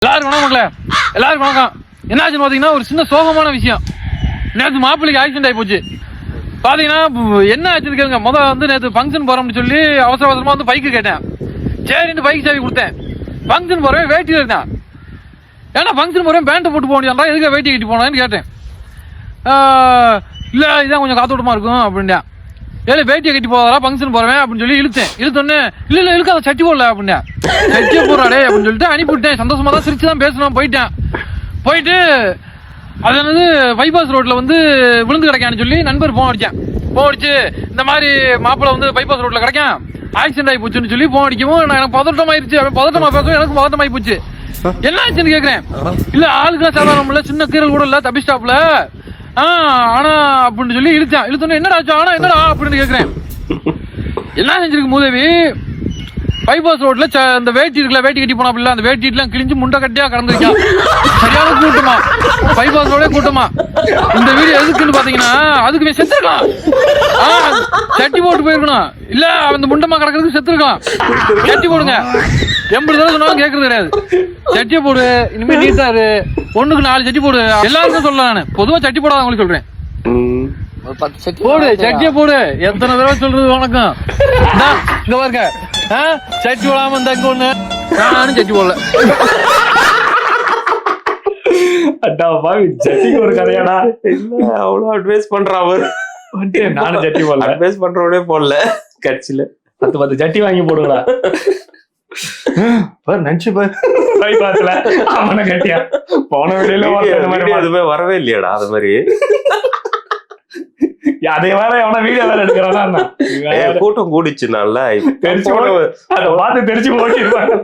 எல்லாருக்கும் வணக்கம். எல்லாருக்கும் வணக்கம். என்னாச்சுன்னு பாத்தீங்கன்னா ஒரு சின்ன சோகமான விஷயம். நேற்று மாப்பிள்ளைக்கு ஆக்சிடென்ட் ஆகி போச்சு. பாத்தீங்கன்னா என்ன ஆச்சுன்னு கேளுங்க. வந்து நேற்று ஃபங்க்ஷன் போறோம்னு சொல்லி அவசர அவசரமா வந்து பைக்கு கேட்டேன். சரின்னு பைக் சாவி கொடுத்தேன். ஃபங்க்ஷன் போறேன் வேட்டியில் இருந்தேன். ஏன்னா ஃபங்க்ஷன் போறேன் பேண்ட்டை போட்டு போக முடியாதா, எதுக்கு வேட்டி கட்டி போனான்னு கேட்டேன். இல்ல இதான் கொஞ்சம் காத்தோட்டமா இருக்கும் அப்படின்னா. ஏழை வேட்டியை கட்டி போதாரா ஃபங்க்ஷன் போறேன் அப்படின்னு சொல்லி இழுத்தோன்னே இல்ல இழுக்காத சட்டி போடல அப்படின்னா. சட்டியை போடுறாடே அப்படின்னு சொல்லிட்டு அனுப்பிவிட்டேன். சந்தோஷமா தான் சிரிச்சு தான் பேசணும். போயிட்டு அது என்னது பைபாஸ் ரோட்ல வந்து விழுந்து கிடைக்கான்னு சொல்லி நண்பர் போன் அடிச்சு இந்த மாதிரி மாப்பிள்ள வந்து பைபாஸ் ரோட்ல கிடைக்கும் ஆக்சிடென்ட் ஆகி போச்சுன்னு சொல்லி போன் அடிக்கவும் எனக்கு பதட்டமாயிருச்சு. பதட்டமா பேசும், எனக்கு பதட்டமாயி போச்சு. என்ன ஆச்சுன்னு கேக்குறேன். இல்ல ஆளுக்கெல்லாம் சாதாரணம் இல்ல, சின்ன கீரல் கூட இல்ல, தப்பி ஸ்டாப்ல ஆனா அப்படின்னு சொல்லி இழுத்தோன்னே என்னடா ஆச்சு ஆனா என்னடா அப்படின்னு கேக்குறேன். என்ன செஞ்சிருக்கு மூதேவி, பைபாஸ் ரோட்ல அந்த வேட்டி இருக்குல்ல, வேட்டி கட்டி போனா அந்த வேட்டி எல்லாம் கிழிஞ்சு முண்டை கட்டியா கடந்துருக்கா. சரியான கூட்டமா, பைபாஸ் ரோடே கூட்டமா. இந்த வீடியோ எதுக்குன்னு பாத்தீங்கன்னா அதுக்கு செத்துருக்கலாம், சட்டி போட்டு போயிருக்கணும். இல்ல அந்த முண்டமா கிடக்கிறதுக்கு செத்துருக்கலாம். சட்டி போடுங்க, 80 தடவை சொன்னாலும் கேட்கறது கிடையாது. சட்டியை போடு, இனிமே நீட்டாரு, 1க்கு 4 சட்டி போடு. எல்லாருக்கும் சொல்லலாம், நான் பொதுவா சட்டி போடாத உங்களுக்கு சொல்றேன். போடு சட்டியை போடு, எத்தனை தடவை சொல்றது வணக்கம். இங்க பாருங்க, சட்டி போடாம இந்த ஒண்ணு நானும் சட்டி போடல. சட்டிக்கு ஒரு கதையாடா. அவ்வளவு அட்வைஸ் பண்றான் அவர். நானும் சட்டி போடல, அட்வைஸ் பண்றவனே போடல. கட்சியில 10 சட்டி வாங்கி போடுங்களா. நினைச்சு பாத்துல அவனை கட்டியா போன வெளியில அதுமே வரவே இல்லையாடா. அது மாதிரி அதே வேற எவனா வீடியோ வேற எடுக்கிறானா. கூட்டம் கூடிச்சுனால தெரிச்சு அதை பார்த்து தெரிச்சு ஓட்டிடுவாங்க.